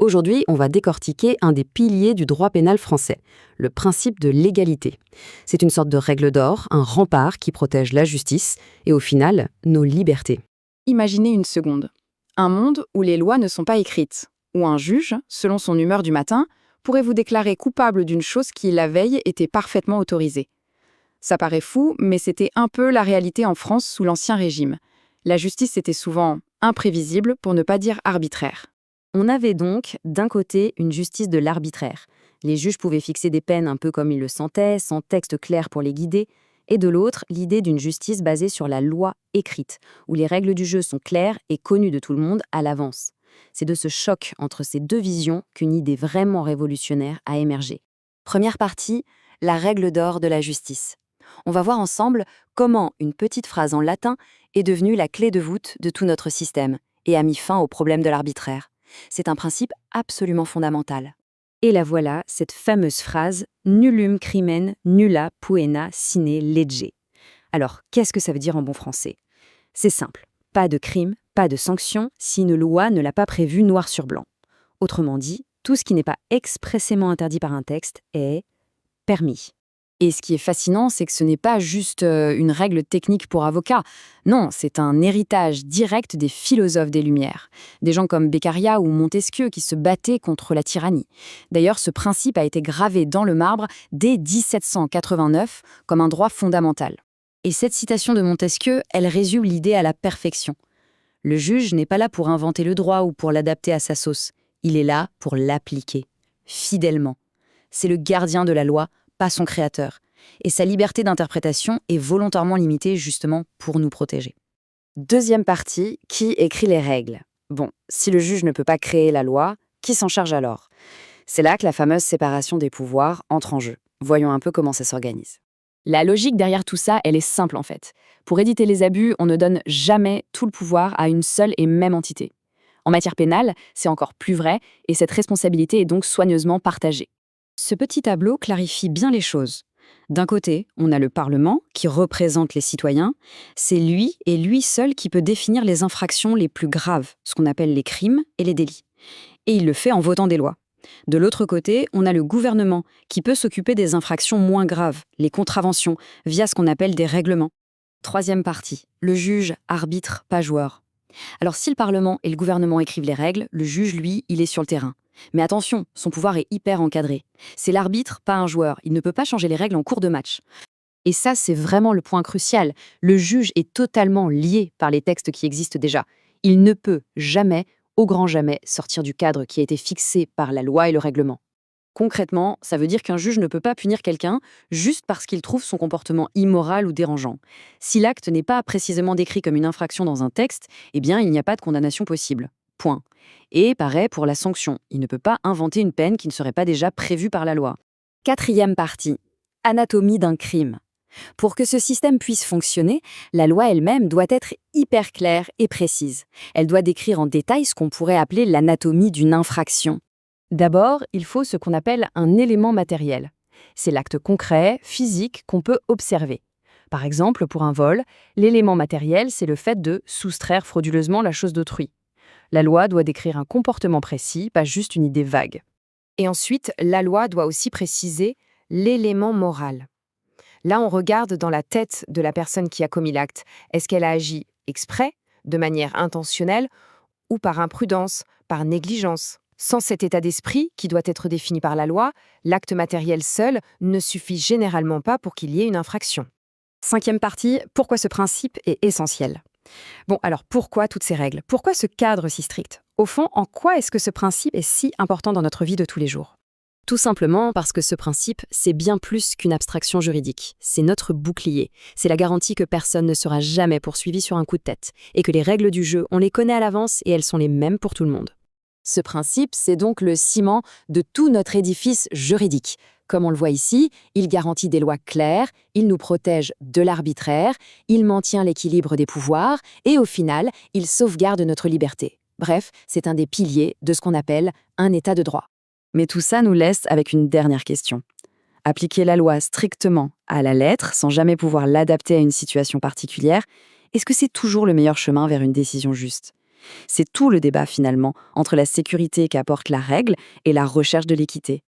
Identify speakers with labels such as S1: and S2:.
S1: Aujourd'hui, on va décortiquer un des piliers du droit pénal français, le principe de l'égalité. C'est une sorte de règle d'or, un rempart qui protège la justice et au final, nos libertés.
S2: Imaginez une seconde. Un monde où les lois ne sont pas écrites, où un juge, selon son humeur du matin, pourrait vous déclarer coupable d'une chose qui, la veille, était parfaitement autorisée. Ça paraît fou, mais c'était un peu la réalité en France sous l'Ancien Régime. La justice était souvent imprévisible, pour ne pas dire arbitraire.
S1: On avait donc, d'un côté, une justice de l'arbitraire. Les juges pouvaient fixer des peines un peu comme ils le sentaient, sans texte clair pour les guider, et de l'autre, l'idée d'une justice basée sur la loi écrite, où les règles du jeu sont claires et connues de tout le monde à l'avance. C'est de ce choc entre ces deux visions qu'une idée vraiment révolutionnaire a émergé. Première partie, la règle d'or de la justice. On va voir ensemble comment une petite phrase en latin est devenue la clé de voûte de tout notre système et a mis fin au problème de l'arbitraire. C'est un principe absolument fondamental. Et la voilà, cette fameuse phrase « nullum crimen nulla poena sine lege ». Alors, qu'est-ce que ça veut dire en bon français? C'est simple, pas de crime, pas de sanction si une loi ne l'a pas prévu noir sur blanc. Autrement dit, tout ce qui n'est pas expressément interdit par un texte est permis.
S2: Et ce qui est fascinant, c'est que ce n'est pas juste une règle technique pour avocats. Non, c'est un héritage direct des philosophes des Lumières. Des gens comme Beccaria ou Montesquieu qui se battaient contre la tyrannie. D'ailleurs, ce principe a été gravé dans le marbre dès 1789 comme un droit fondamental. Et cette citation de Montesquieu, elle résume l'idée à la perfection. Le juge n'est pas là pour inventer le droit ou pour l'adapter à sa sauce. Il est là pour l'appliquer, fidèlement. C'est le gardien de la loi, pas son créateur. Et sa liberté d'interprétation est volontairement limitée justement pour nous protéger.
S1: Deuxième partie, qui écrit les règles? Bon, si le juge ne peut pas créer la loi, qui s'en charge alors? C'est là que la fameuse séparation des pouvoirs entre en jeu. Voyons un peu comment ça s'organise.
S2: La logique derrière tout ça, elle est simple en fait. Pour éviter les abus, on ne donne jamais tout le pouvoir à une seule et même entité. En matière pénale, c'est encore plus vrai, et cette responsabilité est donc soigneusement partagée.
S1: Ce petit tableau clarifie bien les choses. D'un côté, on a le Parlement, qui représente les citoyens. C'est lui et lui seul qui peut définir les infractions les plus graves, ce qu'on appelle les crimes et les délits. Et il le fait en votant des lois. De l'autre côté, on a le gouvernement, qui peut s'occuper des infractions moins graves, les contraventions, via ce qu'on appelle des règlements. Troisième partie, le juge, arbitre, pas joueur. Alors si le Parlement et le gouvernement écrivent les règles, le juge, lui, il est sur le terrain. Mais attention, son pouvoir est hyper encadré. C'est l'arbitre, pas un joueur. Il ne peut pas changer les règles en cours de match. Et ça, c'est vraiment le point crucial. Le juge est totalement lié par les textes qui existent déjà. Il ne peut jamais, au grand jamais, sortir du cadre qui a été fixé par la loi et le règlement. Concrètement, ça veut dire qu'un juge ne peut pas punir quelqu'un juste parce qu'il trouve son comportement immoral ou dérangeant. Si l'acte n'est pas précisément décrit comme une infraction dans un texte, eh bien, il n'y a pas de condamnation possible. Point. Et pareil pour la sanction. Il ne peut pas inventer une peine qui ne serait pas déjà prévue par la loi. Quatrième partie. Anatomie d'un crime. Pour que ce système puisse fonctionner, la loi elle-même doit être hyper claire et précise. Elle doit décrire en détail ce qu'on pourrait appeler l'anatomie d'une infraction. D'abord, il faut ce qu'on appelle un élément matériel. C'est l'acte concret, physique, qu'on peut observer. Par exemple, pour un vol, l'élément matériel, c'est le fait de soustraire frauduleusement la chose d'autrui. La loi doit décrire un comportement précis, pas juste une idée vague. Et ensuite, la loi doit aussi préciser l'élément moral. Là, on regarde dans la tête de la personne qui a commis l'acte. Est-ce qu'elle a agi exprès, de manière intentionnelle, ou par imprudence, par négligence? Sans cet état d'esprit, qui doit être défini par la loi, l'acte matériel seul ne suffit généralement pas pour qu'il y ait une infraction. Cinquième partie, pourquoi ce principe est essentiel? Bon, alors pourquoi toutes ces règles? Pourquoi ce cadre si strict? Au fond, en quoi est-ce que ce principe est si important dans notre vie de tous les jours? Tout simplement parce que ce principe, c'est bien plus qu'une abstraction juridique. C'est notre bouclier. C'est la garantie que personne ne sera jamais poursuivi sur un coup de tête. Et que les règles du jeu, on les connaît à l'avance et elles sont les mêmes pour tout le monde. Ce principe, c'est donc le ciment de tout notre édifice juridique. Comme on le voit ici, il garantit des lois claires, il nous protège de l'arbitraire, il maintient l'équilibre des pouvoirs et au final, il sauvegarde notre liberté. Bref, c'est un des piliers de ce qu'on appelle un état de droit. Mais tout ça nous laisse avec une dernière question. Appliquer la loi strictement à la lettre, sans jamais pouvoir l'adapter à une situation particulière, est-ce que c'est toujours le meilleur chemin vers une décision juste?
S2: C'est tout le débat finalement entre la sécurité qu'apporte la règle et la recherche de l'équité.